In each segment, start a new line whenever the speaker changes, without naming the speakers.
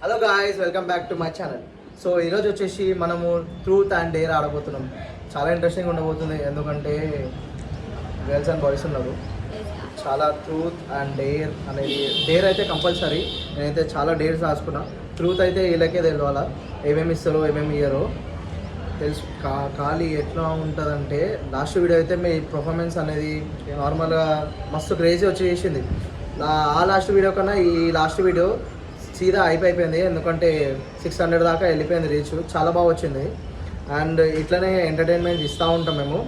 Hello guys, welcome back to my channel. So ఈరోజు వచ్చేసి మనము ట్రూత్ అండ్ డేర్ ఆడబోతున్నాం. చాలా ఇంట్రెస్టింగ్ ఉండబోతుంది, ఎందుకంటే గర్ల్స్ అండ్ బాయ్స్ ఉన్నారు. చాలా ట్రూత్ అండ్ డేర్ అనేది, డేర్ అయితే కంపల్సరీ. నేనైతే చాలా డేర్స్ రాసుకున్నా. ట్రూత్ అయితే వీళ్ళకే తెలియాలా, ఏమేమి ఇస్తారో ఏమేమి ఇయ్యారో తెలుసు. ఖాళీ ఎట్లా ఉంటుందంటే, లాస్ట్ వీడియో అయితే మీ పర్ఫార్మెన్స్ అనేది నార్మల్గా మస్తు క్రేజీ వచ్చేసింది. ఆ లాస్ట్ వీడియో కన్నా ఈ లాస్ట్ వీడియో సీదా అయిపోయింది, ఎందుకంటే 600 దాకా వెళ్ళిపోయింది రీచ్. చాలా బాగా వచ్చింది. అండ్ ఇట్లనే ఎంటర్టైన్మెంట్ ఇస్తూ ఉంటాం మేము.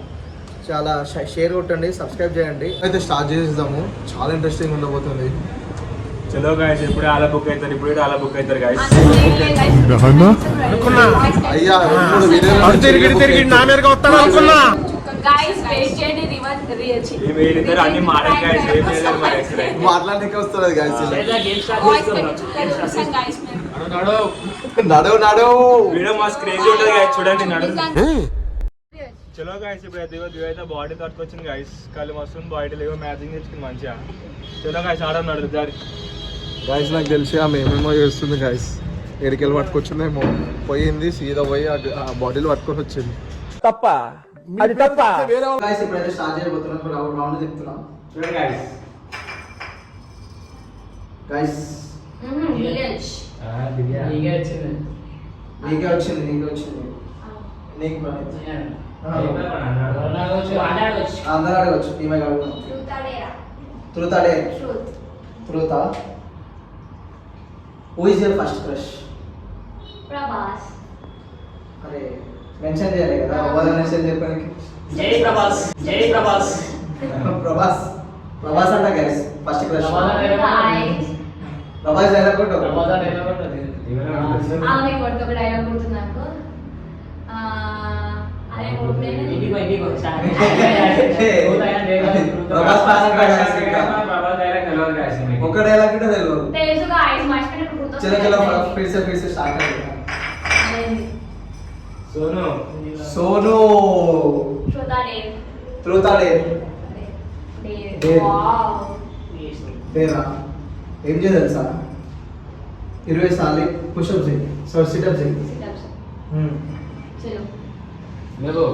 చాలా షేర్ కొట్టండి, సబ్స్క్రైబ్ చేయండి. అయితే స్టార్ట్ చేసేద్దాము, చాలా ఇంట్రెస్టింగ్ ఉండబోతుంది.
చలో గాయస్, ఇప్పుడే అలా బుక్ అవుతారు, ఇప్పుడే అలా బుక్ అవుతారు గాయస్.
అయ్యా
తిరిగి నా మీదకి వస్తాను అనుకున్నా.
మాట్లాడడానికి వస్తుంది గాయస్. నడు నడు
వీడియో మస్తు క్రేజీ ఉంటుంది గాయస్, చూడండి నడు. చలో గాయస్, ఇప్పుడు దిగో అయితే బాడీ తట్టుకొచ్చింది గాయస్. కళ్ళు మస్తు బాడీ లేవో మ్యాచింగ్ తెచ్చుకుంది మంచిగా. చలో గాయస్, ఆడడం నడు దారి
గాయస్. నాకు తెలిసి ఆమె ఏమేమో చేస్తుంది గాయస్. ఎడికెళ్ళి పట్టుకొచ్చిందేమో, పోయింది సీదా పోయి ఆ బాడీలు పట్టుకొని వచ్చింది.
తప్ప అది తప్ప.
గాయస్, ఇప్పుడైతే స్టార్ట్ చేయబోతున్నాం. రౌండ్ తిప్పుతున్నాం.
చూడండి గాయస్.
గాయస్ నీకే వచ్చింది, నీకు అందరూ అడగచ్చు. ఈమె అడుగుతాం. ట్రూత్ అడే. ట్రూతా? Who is your first crush?
Prabhas.
అరే మెన్షన్ చేయాలి కదా, ఎవరు మెన్షన్ చెప్పడానికి.
జై ప్రభాస్, జై ప్రభాస్.
ప్రభాస్, ప్రభాస్ అంట guys first crush. Prabhas dialogue కొట్టు.
ఆమె కొడుకు ఒక డైలాగ్ గుర్తుంది నాకు. అరే
ప్రభాస్ ఫ్యాన్ అంట గైస్. ఒక డైలాగ్ కూడా తెలియదు.
తెలుసు గాయ్స్, మర్చిపోయినట్టు
చలో చలో
గుర్తొస్తుంది.
फिर से स्टार्ट करेंगे.
సోను
सोनू.
ట్రూత్ అడే.
ट्रूथ अडे.
డే. వావ్.
డేరా ఏం చేయాలి తెలుసా? 20 సార్లు పుషప్ చేయి, సిటప్ చేయి.
సిటప్స్. చలో
మేలో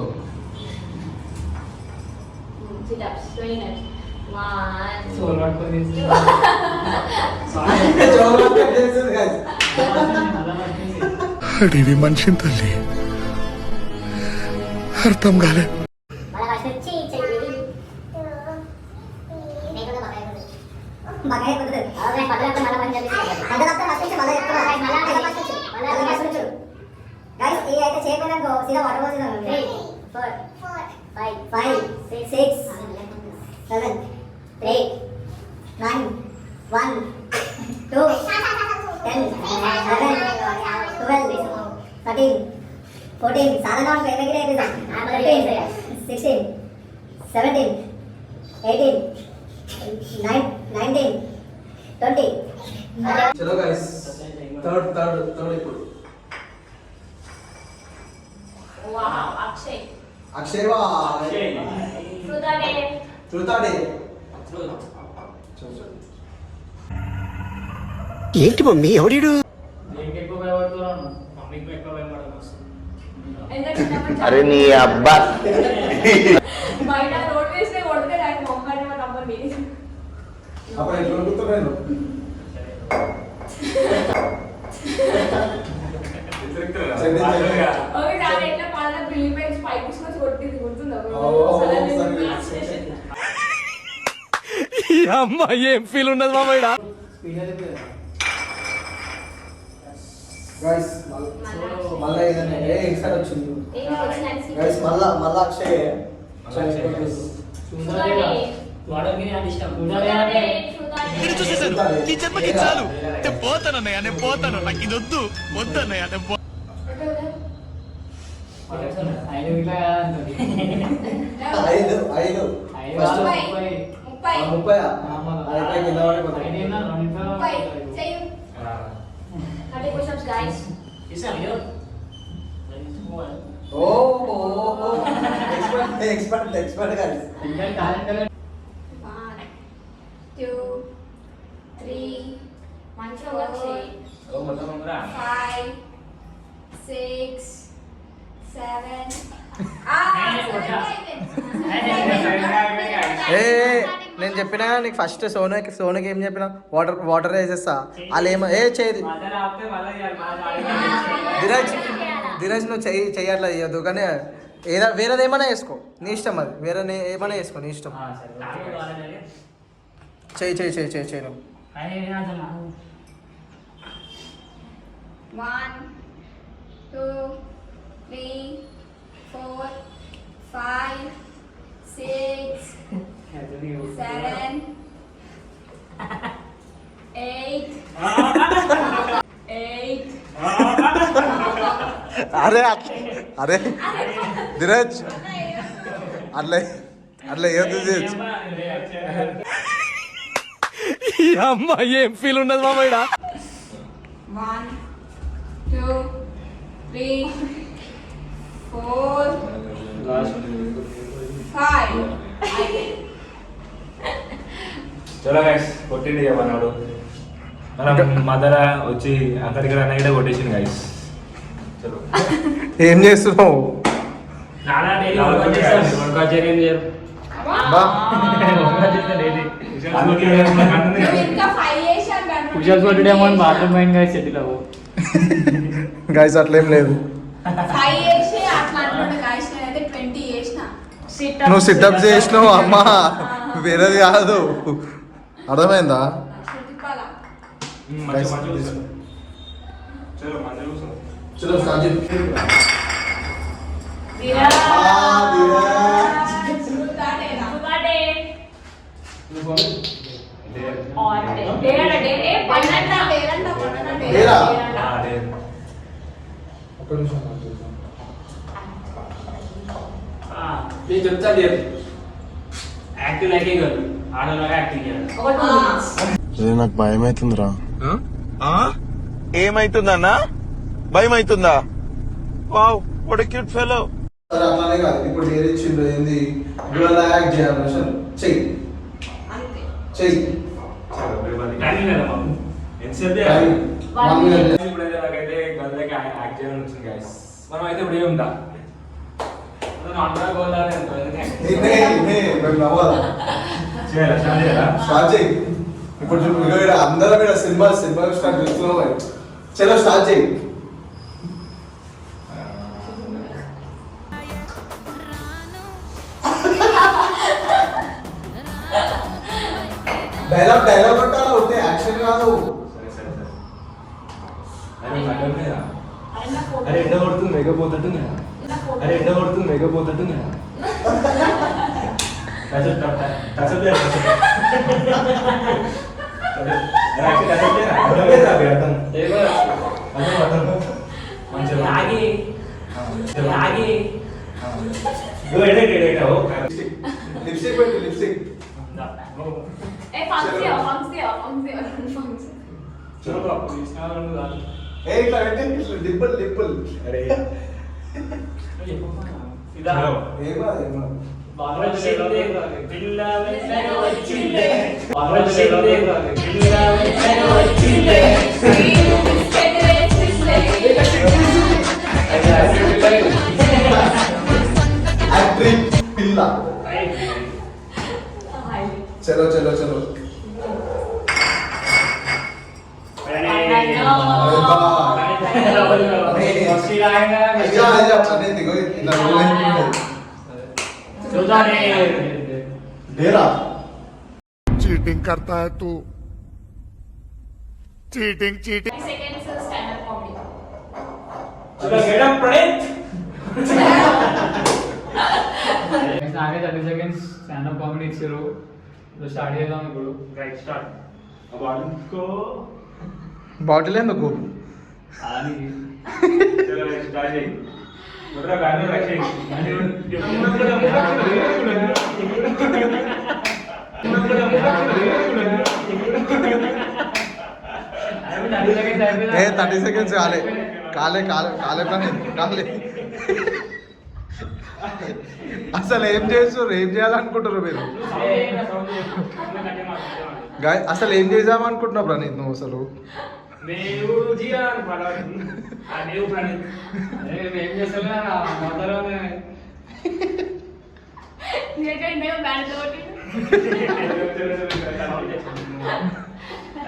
సిటప్స్ 20 minutes. 1
సోల్ పట్టుకొని
అడివి మనిషిని తల్లి అర్థం కాలే.
చలో గైస్, థర్డ్ ఇప్పుడు.
వావ్. అక్షయ్.
అక్షయ్ వా.
ట్రూత్ అడే.
ట్రూత్ అడే.
ఏంటి మమ్మీ ఎవడీడు?
దేనికి ఎక్కువ భయపడుతున్నాను? మమ్మీకి ఎక్కువ భయపడడం వస్తుంది.
అరే నీ అబ్బా.
బయట రోడ్ వేస్తే కొడితే నాకు మొమ్మని మా తమ్ముడిని.
అప్పుడు ఎట్లా గుర్తున్నాను?
ఒకసారి ఎట్లా పళ్ళ బిల్లి పెంచి పైకి తీసుకొచ్చి కొట్టింది గుర్తుందా?
ఈ అమ్మాయి ఏం ఫీల్ ఉన్నది మామయ్య?
గైస్ మళ్ళా ఏదైనా ఈసారి వచ్చింది గైస్. మళ్ళా అక్షయ్.
వాడకి నాకు ఇష్టం.
ఈ జన్మకి చాలు. నేను పోతానన్నయ్య, నేను పోతాను. నాకు ఇది వద్దు, వద్దన్నయ్య.
ఆయన ఇట్లా కాదంటుంది.
5
ఫస్ట్
30 అదే కింద పడిపోతాయి. Expert guys.
1 2 3 మంచిగా వచ్చి 5, 6, 7.
ఏ నేను చెప్పినా నీకు ఫస్ట్ సోనుకి ఏం చెప్పినా వాటర్ వేసేస్తా వాళ్ళు ఏమో చేది ధీరజ్ నువ్వు చెయ్యట్లా చేయొద్దు కానీ వేరేది ఏమైనా వేసుకో నీ ఇష్టం అది వేరే ఏమైనా వేసుకో నీ ఇష్టం చెయ్యి నువ్వు
1, 2, 3, 4, 5, 6, 7, 8.
అరే ధీరజ్ అట్లా ఏదో
అమ్మ ఏం ఫీల్ ఉన్నది మామయ్య
1, 2, 3, 4, 5.
చలో గైస్ కొట్టింది చెప్పన్నాడు మనం మదర్ వచ్చి అక్కడికి అన్న కొట్టేసింది గైస్ చలో
ఏం చేస్తున్నావు బా
పుషప్స్ కొట్టడేమో అని బాత్రూమ్ పోయిన గాయ సెటిల్ అవ్వు
గైస్ అట్లేం లేదు
5 చేసి అట్లా అంటున్నాడు గాయస్ నేనైతే 20 చేసిన
నువ్వు సిటప్ చేసినావు అమ్మా వేరేది కాదు అర్థమైందా చలో స్టార్ట్
నేను చెప్తా లేదు యాక్టింగ్ లైకే కాదు ఆడలాగా యాక్టింగ్ చేయాలి
నాకు భయం అవుతుందిరా ఏమైతుందన్నా భయం అవుతుందా wow what a cute fellow
సరే అట్లానే కాదు ఇప్పుడు డేర్ ఇచ్చిండు ఏంది డ్యూయల్ యాక్ట్ చేయాలి చెయ్యి చెయ్యి
మనం అయితే ఇప్పుడు ఏముందా
స్టార్ట్ చేయి ఇప్పుడు అందరం సినిమా స్టార్ట్ చేస్తున్నాం చలో స్టార్ట్ చేయి డైలాగ్ కొట్టాలా ఉంటే యాక్షన్ కాదు
అరే ఎండ కొడుతుంది మెగపోతట్టుంది అరే ఎండ కొడుతుంది మెగపోతట్టుంది
లిప్స్టిక్ పెట్టు లిప్స్టిక్ ఇట్లా పెట్టి డిప్పుల్ డిప్పుల్
అరే
ఏమా పిల్ల చలో చలో చలో डेरा
चीटिंग करता है तू चीटिंग चीटिंग
स्टैंड-अप कॉमेडी
चलो गेट अप प्रणीत
నాకే 30 సెకండ్స్ స్టాండప్ కామెడీ ఇచ్చారు ఇప్పుడు స్టార్ట్ చేద్దాం ఇప్పుడు రైట్ స్టార్ట్
अब आपको
బాటిల్ ఎందుకు
అది
चलो स्टार्ट करें मुद्रा गाने रखें
ఏ 30 సెకండ్స్ కాలే కాలే కాలే కాలే కాలే అసలు ఏం చేస్తారు ఏం చేయాలనుకుంటారు మీరు అసలు ఏం చేద్దాం అనుకుంటున్నావు ప్రణీత్ నువ్వు అసలు
మేము జియా అని పడవడం ఆ మేము పని
ఏం చేస్తలే మొదలనే
మేము బ్యాండ్ తోటి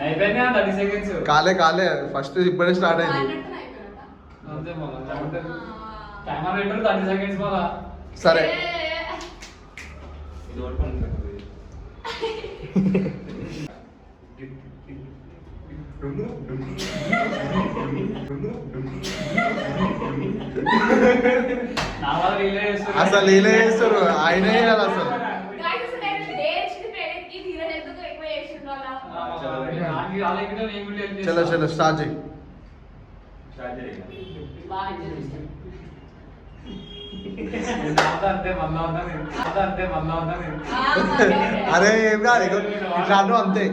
అయిపోయింది 30 సెకండ్స్
కాలే ఫస్ట్ ఇప్పుడే స్టార్ట్ అయింది.
అంతే మళ్ళీ టైమర్ పెట్టారు 30 సెకండ్స్ మళ్ళా.
సరే
ఇది వరకు
నా వాళ్ళు రిలే చేస్తారు.
అసలు ఇలా చేస్తారు ఆయనే చేయాలి అసలు. చలో చలో స్టార్ట్ చేయి.
అంతే మళ్ళా
అరే ఏం కాదు ఇగో ఇట్లా అను అంతే.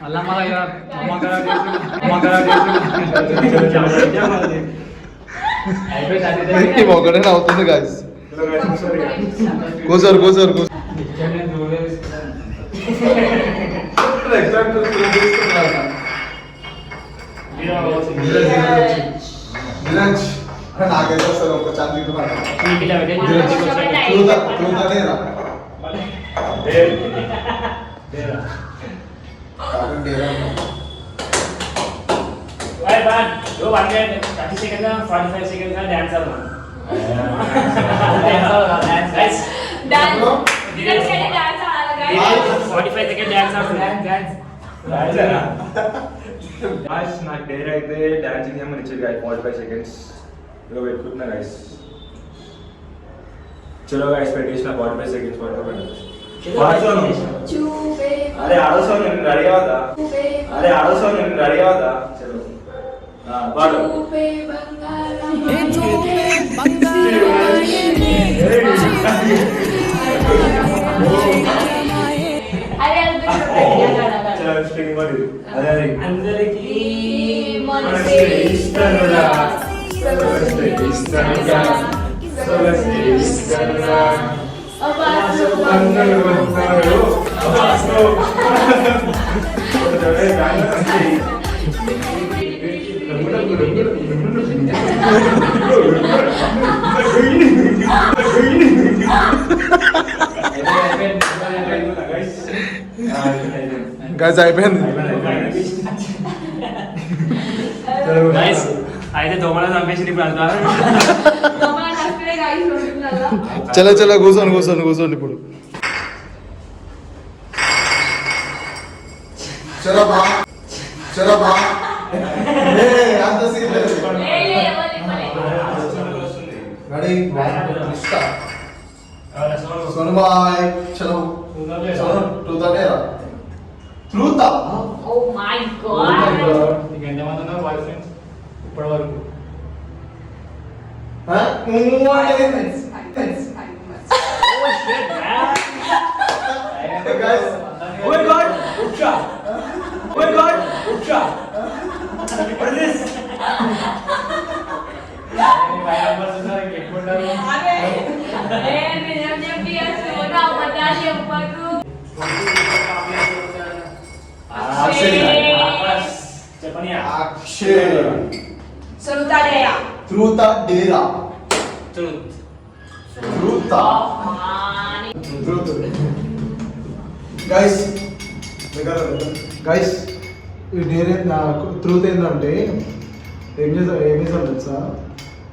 మళ్ళా మళ్ళా
ఒకటే అవుతుంది గాయస్. కూర్చోరు నాకైతే వస్తారు ఒక ఛాన్స్
నాకు డేర్ అయితే డాన్సింగ్ చేయమని ఇచ్చారు గాయ 45 సెకండ్స్ ఇక పెట్టుకుంటున్నా గైస్. చలో గైస్ పెట్టేసిన 45 సెకండ్స్ పడుకోండి. అరే ఆడోసం నేను రెడీ అవుదా చలో పాడు. అందరికీ
గైస్ అయిపోయింది.
అయితే దొంగలను చంపేసింది ఇప్పుడు అంతా.
చలో కూర్చోండి ఇప్పుడు. చలో బా అంత సీన్ లేదు. రెడీ సోను బాయ్ చలో ట్రూత్
Oh my god.
ఎంతమంది ఉన్నారు బాయ్ ఫ్రెండ్స్ ఇప్పటి వరకు?
ట్రూత్ డేరా గైస్ ఈ డేరే ట్రూత్ ఏంటంటే ఏం చేసాం తెలుసా,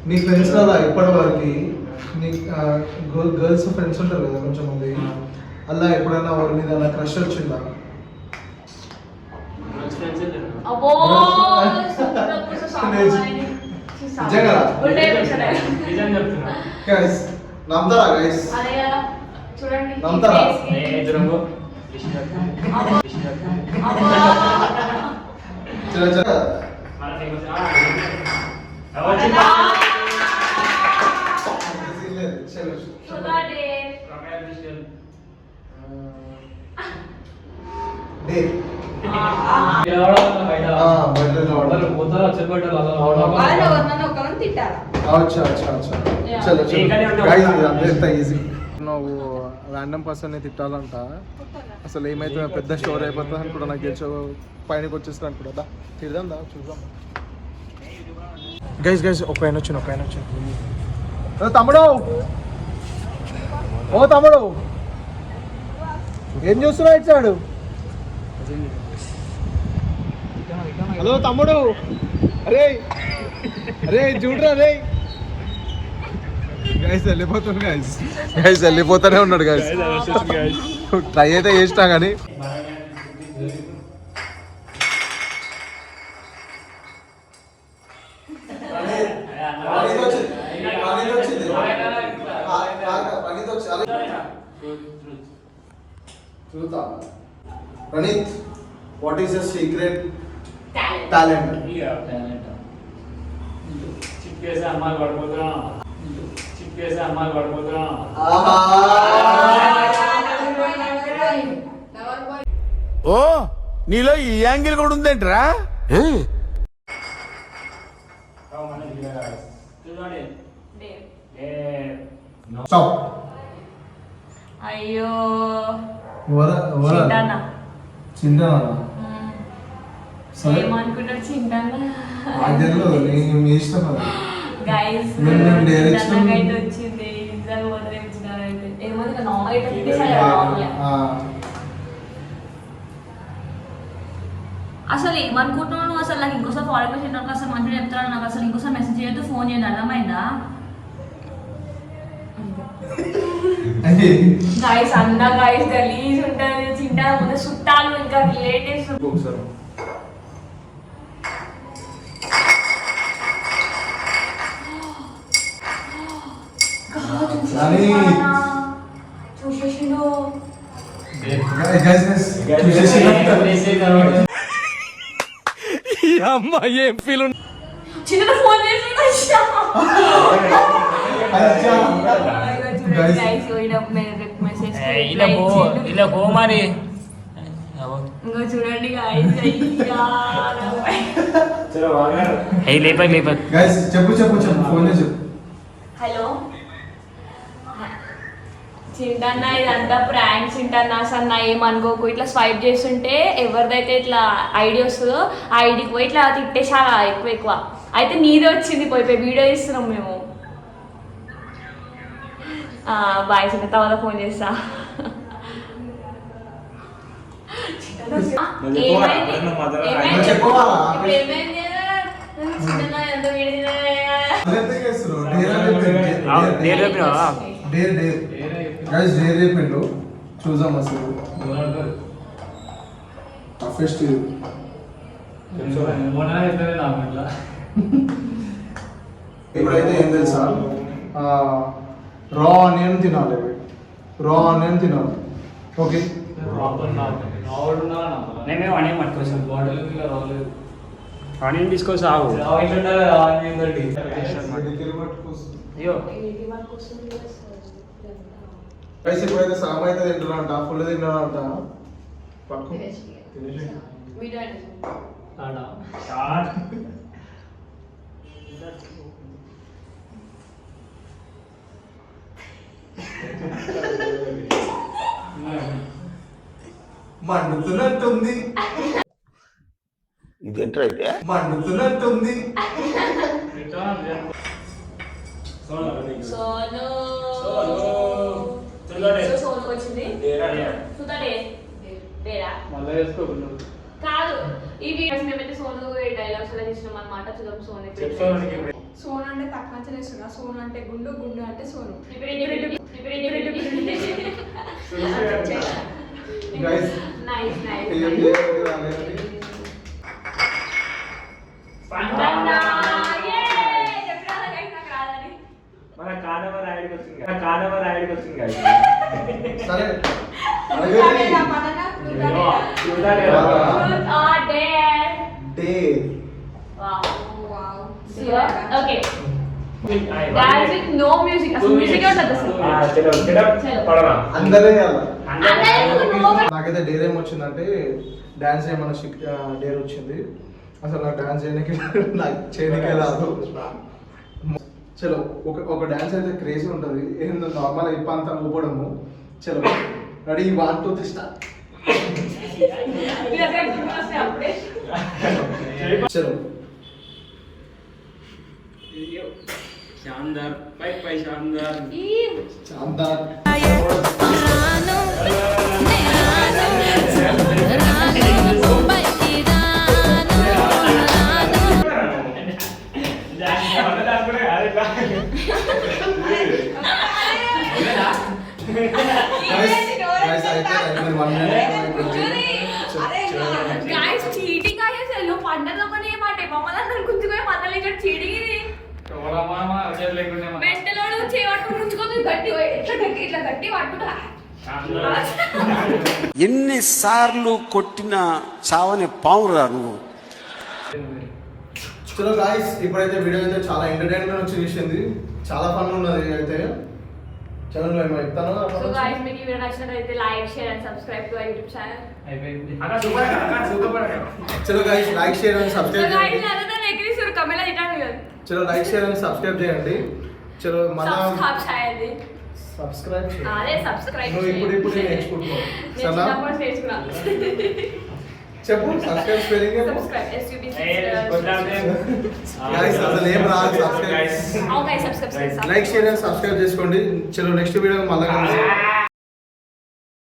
నీ ఫ్రెండ్స్ కదా ఇప్పటి వరకు నీ గర్ల్స్ ఫ్రెండ్స్ ఉంటారు కదా కొంచెం మంది, అలా ఎప్పుడైనా వారి మీద అలా క్రష్ వచ్చిందా? గైస్ నమ్ముతారా గైస్? నమ్ముతారా?
ఒకరిని తిట్టాలి.
అచ్చా అచ్చా అచ్చా చలో చలో గైస్ ఇదంతా ఎంత ఈజీ. నువ్వు ర్యాండమ్ పర్సన్ని తిట్టాలంట, అసలు ఏమైతే పెద్ద స్టోరీ అయిపోతుంది అనుకుంటా. నాకు తెలిసి పైనకి వచ్చేస్తుంది అనుకుంటా. తిడదాం దా చూద్దాం. గైస్ గైస్ ఒక పైన వచ్చింది. తమ్ముడు, ఓ తమ్ముడు ఏం చూస్తున్నావు ఇటు సైడ్? హలో తమ్ముడు, అరే అరే చూడరా రే. గైస్ వెళ్ళిపోతుంది గైస్ వెళ్ళిపోతూనే ఉన్నాడు గైస్. ట్రై అయితే చేసినా కానీ Praneeth, what is your secret talent?
చిప్పేసి అమ్మాయి పడిపోతున్నా.
ఓ నీలో ఈ యాంగిల్ కూడా ఉందేంట్రా?
అయ్యో
చింటానా?
ఏమనుకుంటారు చింటానా?
నేను చేసిన
గైస్
నేను
అయితే వచ్చింది. ఇద్దరు వదిలేపించినారైతే ఏమన్నా అసలు ఏమనుకుంటున్నాను. అసలు నాకు ఇంకోసారి ఫాలో క్వశ్చన్ అసలు మంచిగా చెప్తాను. నాకు అసలు ఇంకోసారి మెసేజ్ చేయొద్దు, ఫోన్ చేయండి, అర్థమైందా? గైస్ అందా గైస్ గలీజ్ ఉంటుంది. చింటా ముందు చుట్టాలు ఇంకా రిలేటివ్స్. చూసేసిండు.
అమ్మాయి ఏం ఫీల్
చిన్న ఫోన్ చేసి
మరి
ఇంకో చూడండి guys.
చెప్పు ఫోన్ చేసి చెప్పు.
హలో చింటన్నా, ఇదంతా ప్రాంక్ చింటన్నా. అసలు నా ఏమనుకోకు. ఇట్లా స్వైప్ చేస్తుంటే ఎవరిదైతే ఇట్లా ఐడి వస్తుందో ఆ ఐడికి పోయి ఇట్లా తిట్టేసారా ఎక్కువ. అయితే నీదే వచ్చింది, పోయి వీడియో ఇస్తున్నాం మేము. బాయ్ చిన్న, తర్వాత ఫోన్ చేస్తా.
రేపు చూద్దాం అసలు ఫస్ట్. ఇప్పుడైతే ఏం తెలుసా, రా ఆనియన్ తినాలి. ఓకే
ఆనియన్ తీసుకోసావు.
ఇప్పుడైతే సామ అయితే తింటున్నాంట, ఫుల్ తింటున్నాంట. పక్కు మండుతున్నట్టుంది.
ఇదేంట్రా అయితే
మండుతున్నట్టుంది.
సోను వచ్చింది కాదు. ఈ మేమైతే సోను డైలాగ్స్ అలా చేసినాం అనమాట. చూద్దాం సోను.
సోను అంటే తక్కువ చేస్తున్నా. సోను అంటే గుండు, గుండు అంటే సోను.
సరే
okay dance with no music, అసలు మ్యూజిక్ ఉండదు అసలు.
చలో setup పడరా.
అందరే చేయాలి.
అందరూ no-
నాకైతే డేర్ ఏమొచ్చిందంటే డాన్స్ ఏమన్నా డేర్ వచ్చింది. అసలు నాకు డాన్స్ చేయడానికి నాకు చేయడానికే రాదు. చలో ఒక డాన్స్ అయితే క్రేజీ ఉంటుంది. ఏందో నార్మల్ ఇప్ప అంతా ఊపడము. చలో రెడీ 1 2 3 స్టార్ట్.
నీ దగ్గర గుర్తు వస్తాయి అప్పుడే.
చలో
शानदार भाई शानदार
ఈ
చాందార్
గైస్ చీటింగ్ అయ్యేసలు పండగలో కొని ఏమంటే మమ్మల్ని అందరూ గుంజుకొని మళ్ళీ ఇక్కడ చీటింగ్ ఇది
थोड़ा मामा अजय लेकुंडे मामा
మెంటలోడు చేయవట్టు ముంచుకొని గట్టి ఇట్లా గట్టి పట్టుకుంటా
ఎన్నిసార్లు కొట్టిన చావని పావురా నువ్వు.
చలో గాయస్ ఇప్పుడైతే వీడియో అయితే చాలా ఎంటర్టైన్మెంట్ వచ్చి చేసింది. చాలా ఫన్ ఉన్నది అయితే. చలో మేము చెప్తాను.
సో గైస్ మీకు ఈ వీడియో నచ్చినట్లయితే like share and subscribe to our YouTube channel.
అయిపోయింది
చలో guys like share and
so
subscribe
guys
చేయండి.
అదన ఎక్కిరిస్తారు కమెలా ఇటాను కదా
చలో లైక్ షేర్ అండ్ సబ్స్క్రైబ్ చేయండి. చలో మళ్ళా
సబ్స్క్రైబ్ చేయండి.
సబ్స్క్రైబ్ చేయండి.
అదే సబ్స్క్రైబ్
నువ్వు ఇప్పుడు నేర్చుకుంటున్నావు సరేనా?
చిన్నప్పుడు నేర్చుకున్నా.
చెప్పు సబ్స్క్రైబ్ స్పెల్లింగ్ చెప్పు.
సబ్స్క్రైబ్ SUB
గాయస్ అసలు ఏం రాదు సబ్స్క్రైబ్.
అవును guys subscribe
like share and subscribe చేసుకోండి. చలో నెక్స్ట్ వీడియో మళ్ళీ కలుద్దాం.